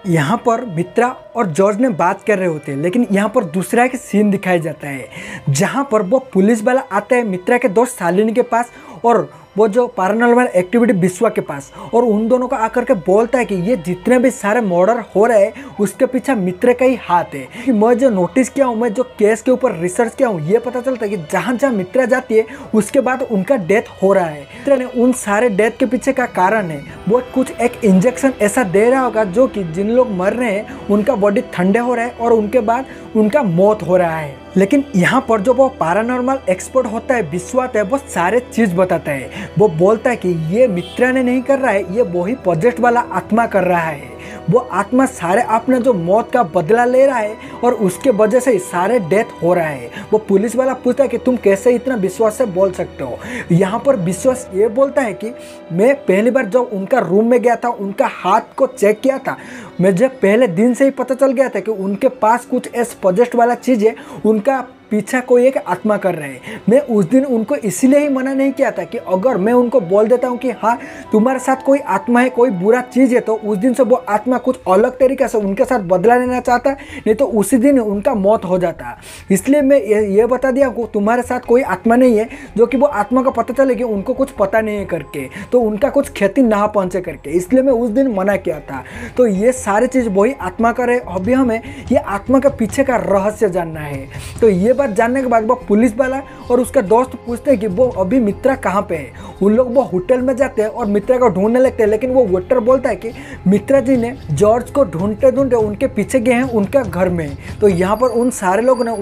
यहाँ पर मित्रा और जॉर्ज ने बात कर रहे होते हैं, लेकिन यहाँ पर दूसरा एक सीन दिखाया जाता है जहाँ पर वो पुलिस वाला आता है मित्रा के दोस्त शालिनी के पास और वो जो पैरानॉर्मल एक्टिविटी विश्वा के पास, और उन दोनों को आकर के बोलता है कि ये जितने भी सारे मर्डर हो रहे हैं उसके पीछे मित्र का ही हाथ है। कि मैं जो नोटिस किया हूँ, मैं जो केस के ऊपर रिसर्च किया हूँ, ये पता चलता है कि जहाँ जहाँ मित्रा जाती है उसके बाद उनका डेथ हो रहा है। मित्रा ने उन सारे डेथ के पीछे का कारण है वो कुछ एक इंजेक्शन ऐसा दे रहा होगा जो कि जिन लोग मर रहे हैं उनका बॉडी ठंडे हो रहा है और उनके बाद उनका मौत हो रहा है। लेकिन यहाँ पर जो वो पैरानॉर्मल एक्सपर्ट होता है विश्वास है, वो सारे चीज़ बताता है। वो बोलता है कि ये मित्रा ने नहीं कर रहा है, ये वही प्रोजेक्ट वाला आत्मा कर रहा है। वो आत्मा सारे अपने जो मौत का बदला ले रहा है और उसके वजह से सारे डेथ हो रहा है। वो पुलिस वाला पूछता है कि तुम कैसे इतना विश्वास से बोल सकते हो। यहाँ पर विश्वास ये बोलता है कि मैं पहली बार जब उनका रूम में गया था, उनका हाथ को चेक किया था, मुझे पहले दिन से ही पता चल गया था कि उनके पास कुछ ऐसा प्रोजेक्ट वाला चीज़ है, उनका पीछा कोई एक आत्मा कर रहे हैं। मैं उस दिन उनको इसीलिए ही मना नहीं किया था कि अगर मैं उनको बोल देता हूँ कि हाँ तुम्हारे साथ कोई आत्मा है, कोई बुरा चीज़ है, तो उस दिन से वो आत्मा कुछ अलग तरीके से उनके साथ बदला लेना चाहता, नहीं तो उसी दिन उनका मौत हो जाता। इसलिए मैं ये बता दिया कि तुम्हारे साथ कोई आत्मा नहीं है, जो कि वो आत्मा का पता चले कि उनको कुछ पता नहीं है करके, तो उनका कुछ क्षति ना पहुँचे करके, इसलिए मैं उस दिन मना किया था। तो ये सारी चीज़ वही आत्मा करे। अभी हमें ये आत्मा के पीछे का रहस्य जानना है। तो ये बात जानने के बाद वो पुलिस वाला और उसका दोस्त पूछते हैं कि वो अभी मित्रा कहाँ पे है। उन लोग वो होटल में जाते हैं और मित्रा को ढूंढने लगते हैं, लेकिन वो वेटर बोलता है कि मित्रा जी ने जॉर्ज को ढूंढते ढूंढते उनके पीछे गए हैं उनका घर में। तो यहाँ पर उन सारे लोग ने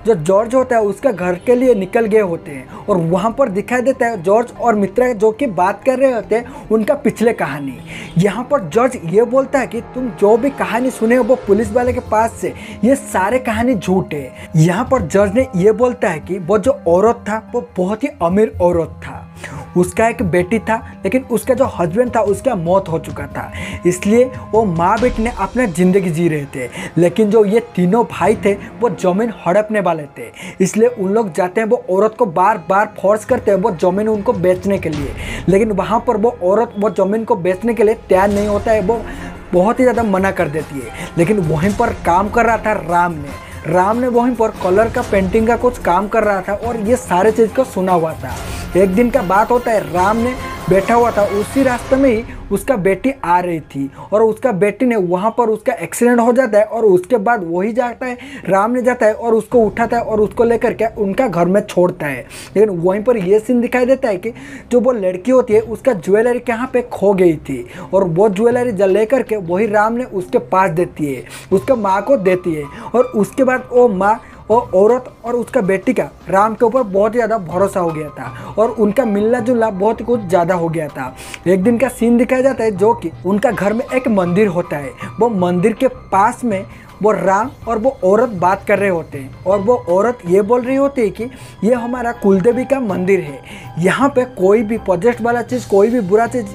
जो जॉर्ज होता है उसका घर के लिए निकल गए होते हैं और वहाँ पर दिखाई देता है जॉर्ज और मित्रा जो कि बात कर रहे होते हैं उनका पिछले कहानी। यहाँ पर जॉर्ज ये बोलता है कि तुम जो भी कहानी सुने हो वो पुलिस वाले के पास से, ये सारे कहानी झूठ है। यहाँ पर जॉर्ज ने ये बोलता है कि वो जो औरत था वो बहुत ही अमीर औरत था, उसका एक बेटी था, लेकिन उसका जो हस्बैंड था उसका मौत हो चुका था, इसलिए वो माँ बेटी ने अपना ज़िंदगी जी रहे थे। लेकिन जो ये तीनों भाई थे वो ज़मीन हड़पने वाले थे, इसलिए उन लोग जाते हैं, वो औरत को बार बार फोर्स करते हैं वो ज़मीन उनको बेचने के लिए, लेकिन वहाँ पर वो औरत वो ज़मीन को बेचने के लिए तैयार नहीं होता है, वो बहुत ही ज़्यादा मना कर देती है। लेकिन वहीं पर काम कर रहा था राम ने वहीं पर कलर का पेंटिंग का कुछ काम कर रहा था और ये सारे चीज़ को सुना हुआ था। एक दिन का बात होता है, राम ने बैठा हुआ था, उसी रास्ते में ही उसका बेटी आ रही थी और उसका बेटी ने वहाँ पर उसका एक्सीडेंट हो जाता है और उसके बाद वही जाता है, राम ने जाता है और उसको उठाता है और उसको लेकर के उनका घर में छोड़ता है। लेकिन वहीं पर यह सीन दिखाई देता है कि जो वो लड़की होती है उसका ज्वेलरी कहाँ पे खो गई थी और वो ज्वेलरी जल लेकर के वही राम ने उसके पास देती है, उसका माँ को देती है और उसके बाद वो माँ और औरत और उसका बेटी का राम के ऊपर बहुत ज़्यादा भरोसा हो गया था और उनका मिलना जुलना बहुत ही कुछ ज़्यादा हो गया था। एक दिन का सीन दिखाया जाता है जो कि उनका घर में एक मंदिर होता है, वो मंदिर के पास में वो राम और वो औरत बात कर रहे होते हैं और वो औरत ये बोल रही होती है कि ये हमारा कुलदेवी का मंदिर है, यहाँ पे कोई भी प्रोजेक्ट वाला चीज़, कोई भी बुरा चीज़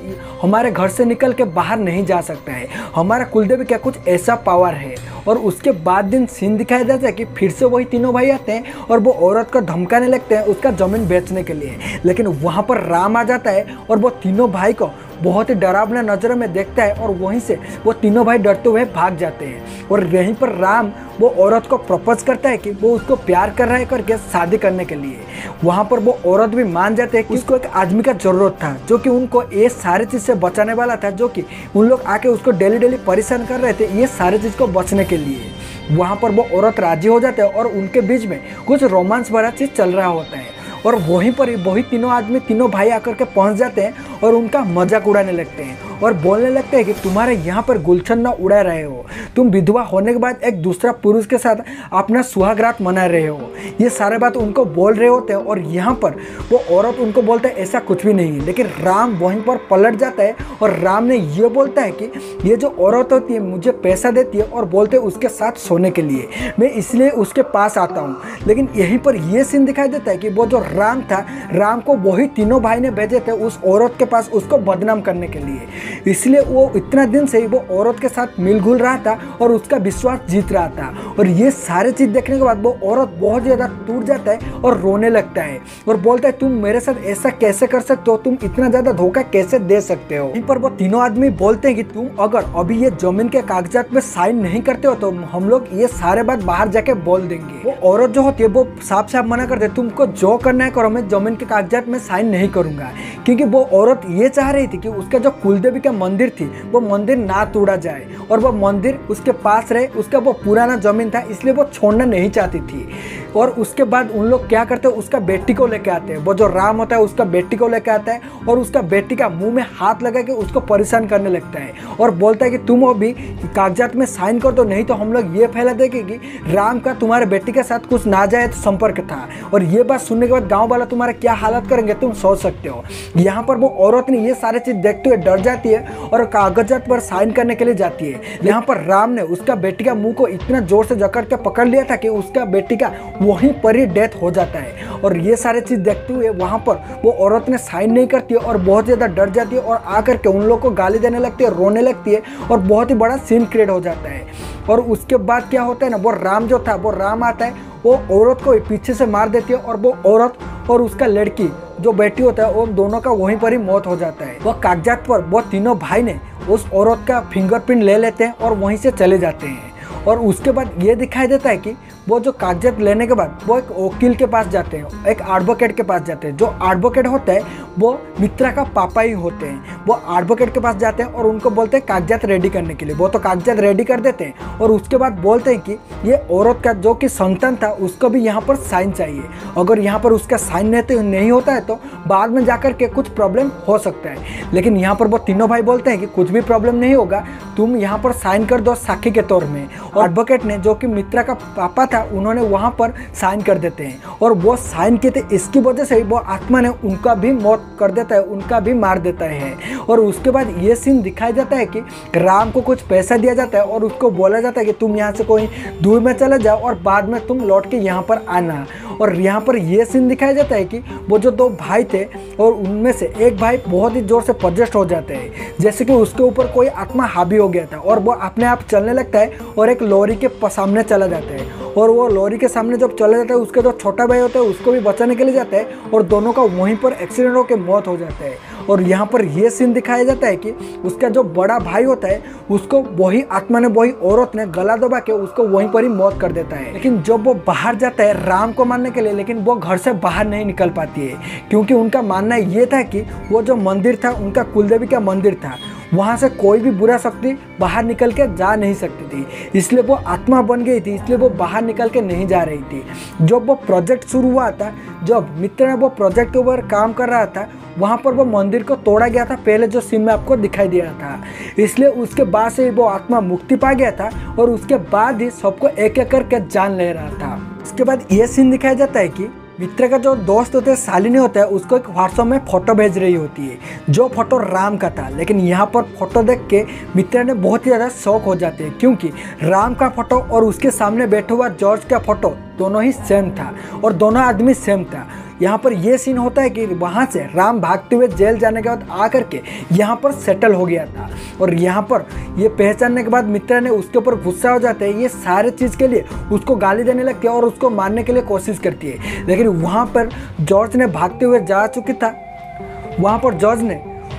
हमारे घर से निकल के बाहर नहीं जा सकता है, हमारा कुलदेवी का कुछ ऐसा पावर है। और उसके बाद दिन सीन दिखाया जाता है कि फिर से वही तीनों भाई आते हैं और वो औरत को धमकाने लगते हैं उसका ज़मीन बेचने के लिए। लेकिन वहाँ पर राम आ जाता है और वो तीनों भाई को बहुत ही डरावना नज़रों में देखता है और वहीं से वो तीनों भाई डरते हुए भाग जाते हैं। और यहीं पर राम वो औरत को प्रपोज करता है कि वो उसको प्यार कर रहा है करके शादी करने के लिए। वहाँ पर वो औरत भी मान जाते हैं कि उसको एक आदमी का ज़रूरत था जो कि उनको ये सारी चीज़ से बचाने वाला था, जो कि उन लोग आके उसको डेली डेली परेशान कर रहे थे ये सारी चीज़ को बचने के लिए। वहाँ पर वो औरत राजी हो जाते हैं और उनके बीच में कुछ रोमांस भरा चीज़ चल रहा होता है। और वहीं पर वही तीनों भाई आकर के पहुंच जाते हैं और उनका मजाक उड़ाने लगते हैं और बोलने लगते हैं कि तुम्हारे यहाँ पर गुलशन ना उड़ा रहे हो, तुम विधवा होने के बाद एक दूसरा पुरुष के साथ अपना सुहाग रात मना रहे हो। ये सारे बात उनको बोल रहे होते हैं और यहाँ पर वो औरत उनको बोलता है ऐसा कुछ भी नहीं है। लेकिन राम वहीं पर पलट जाता है और राम ने ये बोलता है कि ये जो औरत होती है मुझे पैसा देती है और बोलते हैं उसके साथ सोने के लिए, मैं इसलिए उसके पास आता हूँ। लेकिन यहीं पर यह सीन दिखाई देता है कि वो जो राम था, राम को वही तीनों भाई ने भेजे थे उस औरत के पास उसको बदनाम करने के लिए। इसलिए वो इतना दिन से ही वो औरत के साथ मिलजुल रहा था और उसका विश्वास जीत रहा था। और ये सारे चीज़ देखने के बाद वो औरत बहुत ज़्यादा टूट जाता है और रोने लगता है और बोलता है तुम मेरे साथ ऐसा कैसे कर सकते हो, तुम इतना ज़्यादा धोखा कैसे दे सकते हो। इन पर वो तीनों आदमी बोलते हैं कि तुम अगर अभी ये जमीन के कागजात में साइन नहीं करते हो तो हम लोग ये सारे बात बाहर जाके बोल देंगे। वो औरत जो होती है वो साफ साफ मना करते तुमको जो करना है करो, मैं जमीन के कागजात में साइन नहीं करूंगा। क्योंकि वो औरत ये चाह रही थी कि उसका जो कुलदेवी का मंदिर थी वो मंदिर ना तोड़ा जाए और वो मंदिर उसके पास रहे, उसका वो पुराना जमीन था इसलिए वो छोड़ना नहीं चाहती थी। और उसके बाद उन लोग क्या करते हैं, उसका बेटी को लेके आते हैं, वो जो राम होता है उसका बेटी को लेके आता है और उसका बेटी का मुंह में हाथ लगा के उसको परेशान करने लगता है और बोलता है कि तुम अभी कागजात में साइन कर दो, नहीं तो हम लोग ये फैला देंगे कि राम का तुम्हारे बेटी के साथ कुछ नाजायज संपर्क था। और ये बात सुनने के बाद गाँव वाला तुम्हारा क्या हालत करेंगे तुम सोच सकते हो। यहाँ पर वो औरत ने ये सारे चीज देखते हुए डर जाती है और कागजात पर साइन करने के लिए जाती है। यहाँ पर राम ने उसका बेटी का मुंह को इतना जोर से जकड़ के पकड़ लिया था कि उसका बेटी का वहीं पर ही डेथ हो जाता है। और ये सारे चीज देखते हुए वहाँ पर वो औरत ने साइन नहीं करती है और बहुत ज़्यादा डर जाती है और आकर के उन लोग को गाली देने लगती है, रोने लगती है और बहुत ही बड़ा सीन क्रिएट हो जाता है। और उसके बाद क्या होता है ना, वो राम जो था वो राम आता है, वो औरत को पीछे से मार देती है और वो औरत और उसका लड़की जो बेटी होता है वो दोनों का वहीं पर ही मौत हो जाता है। वो कागजात पर वो तीनों भाई ने उस औरत का फिंगरप्रिंट ले लेते हैं और वहीं से चले जाते हैं। और उसके बाद ये दिखाई देता है कि वो जो कागजात लेने के बाद वो एक वकील के पास जाते हैं, एक एडवोकेट के पास जाते हैं। जो एडवोकेट होता है वो मित्रा का पापा ही होते हैं। वो एडवोकेट के पास जाते हैं और उनको बोलते हैं कागजात रेडी करने के लिए। वो तो कागजात रेडी कर देते हैं और उसके बाद बोलते हैं कि ये औरत का जो कि संतान था उसको भी यहाँ पर साइन चाहिए, अगर यहाँ पर उसका साइन नहीं होता है तो बाद में जाकर के कुछ प्रॉब्लम हो सकता है। लेकिन यहाँ पर वो तीनों भाई बोलते हैं कि कुछ भी प्रॉब्लम नहीं होगा, तुम यहाँ पर साइन कर दो साक्षी के तौर में। और एडवोकेट ने जो कि मित्रा का पापा था उन्होंने वहाँ पर साइन कर देते हैं और वो साइन किए थे, इसकी वजह से वो आत्मा ने उनका भी मौत कर देता है, उनका भी मार देता है। और उसके बाद ये सीन दिखाया जाता है कि राम को कुछ पैसा दिया जाता है और उसको बोला जाता है कि तुम यहाँ से कोई दूर में चले जाओ और बाद में तुम लौट के यहाँ पर आना। और यहाँ पर यह सीन दिखाया जाता है कि वो जो दो भाई थे और उनमें से एक भाई बहुत ही जोर से पजेस्ट हो जाते हैं, जैसे कि उसके ऊपर कोई आत्मा हावी हो गया था और वो अपने आप चलने लगता है और एक लॉरी के सामने चला जाता है। और वो लॉरी के सामने जब चला जाता है उसके जो छोटा भाई होता है उसको भी बचाने के लिए जाता है और दोनों का वहीं पर एक्सीडेंट होकर मौत हो जाता है। और यहाँ पर यह सीन दिखाया जाता है कि उसका जो बड़ा भाई होता है उसको वही आत्मा ने, वही औरत ने गला दबा के उसको वहीं पर ही मौत कर देता है। लेकिन जब वो बाहर जाता है राम को मारने के लिए, लेकिन वो घर से बाहर नहीं निकल पाती है क्योंकि उनका मानना ये था कि वो जो मंदिर था उनका कुलदेवी का मंदिर था, वहाँ से कोई भी बुरा शक्ति बाहर निकल के जा नहीं सकती थी, इसलिए वो आत्मा बन गई थी, इसलिए वो बाहर निकल के नहीं जा रही थी। जब वो प्रोजेक्ट शुरू हुआ था, जब मित्र ने वो प्रोजेक्ट के ऊपर काम कर रहा था, वहाँ पर वो मंदिर को तोड़ा गया था, पहले जो सीन में आपको दिखाई दिया था। इसलिए उसके बाद से वो आत्मा मुक्ति पा गया था और उसके बाद ही सबको एक एक करके जान ले रहा था। इसके बाद ये सीन दिखाया जाता है कि मित्र का जो दोस्त होता है शालिनी होता है, उसको एक व्हाट्सएप में फोटो भेज रही होती है, जो फोटो राम का था। लेकिन यहाँ पर फोटो देख के मित्र ने बहुत ही ज़्यादा शौक हो जाते हैं क्योंकि राम का फोटो और उसके सामने बैठा हुआ जॉर्ज का फोटो दोनों ही सेम था और दोनों आदमी सेम था। यहाँ पर ये सीन होता है कि वहाँ से राम भागते हुए जेल जाने के बाद आकर के यहाँ पर सेटल हो गया था, और यहाँ पर ये पहचानने के बाद मित्रा ने उसके ऊपर गुस्सा हो जाता है। ये सारे चीज़ के लिए उसको गाली देने लगती है और उसको मारने के लिए कोशिश करती है। लेकिन वहाँ पर जॉर्ज ने भागते हुए जा चुकी था,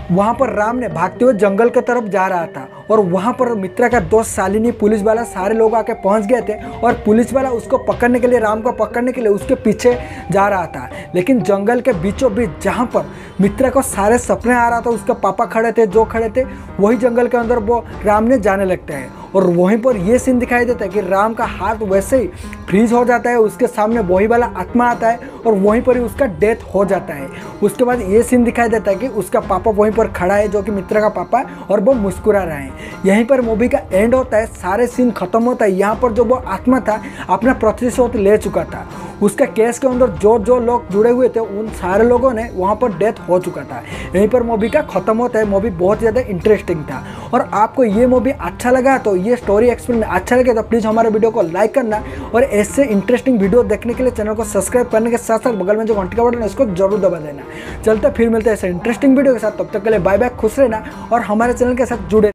वहाँ पर राम ने भागते हुए जंगल की तरफ जा रहा था, और वहाँ पर मित्रा का दोस्त शालिनी, पुलिस वाला, सारे लोग आके पहुँच गए थे, और पुलिस वाला उसको पकड़ने के लिए, राम को पकड़ने के लिए उसके पीछे जा रहा था। लेकिन जंगल के बीचों बीच जहाँ पर मित्रा को सारे सपने आ रहा था, उसके पापा खड़े थे, वही जंगल के अंदर वो राम ने जाने लगता है। और वहीं पर ये सीन दिखाई देता है कि राम का हाथ वैसे ही फ्रीज हो जाता है, उसके सामने वही वाला आत्मा आता है और वहीं पर ही उसका डेथ हो जाता है। उसके बाद ये सीन दिखाई देता है कि उसका पापा वहीं पर खड़ा है, जो कि मित्रा का पापा है, और वो मुस्कुरा रहे हैं। यहीं पर मूवी का एंड होता है, सारे सीन खत्म होता है। यहाँ पर जो वो आत्मा था अपना प्रतिशोध ले चुका था, उसका केस के अंदर जो लोग जुड़े हुए थे उन सारे लोगों ने वहाँ पर डेथ हो चुका था। यहीं पर मूवी का खत्म होता है। मूवी बहुत ज़्यादा इंटरेस्टिंग था। और आपको ये मूवी अच्छा लगा तो, ये स्टोरी एक्सप्लेन अच्छा लगे तो प्लीज़ हमारे वीडियो को लाइक करना, और ऐसे इंटरेस्टिंग वीडियो देखने के लिए चैनल को सब्सक्राइब करने के साथ साथ बगल में जो घंटी का बटन है इसको जरूर दबा देना। चलते फिर मिलते हैं ऐसे इंटरेस्टिंग वीडियो के साथ, तब तक के लिए बाय बाय, खुश रहना और हमारे चैनल के साथ जुड़े।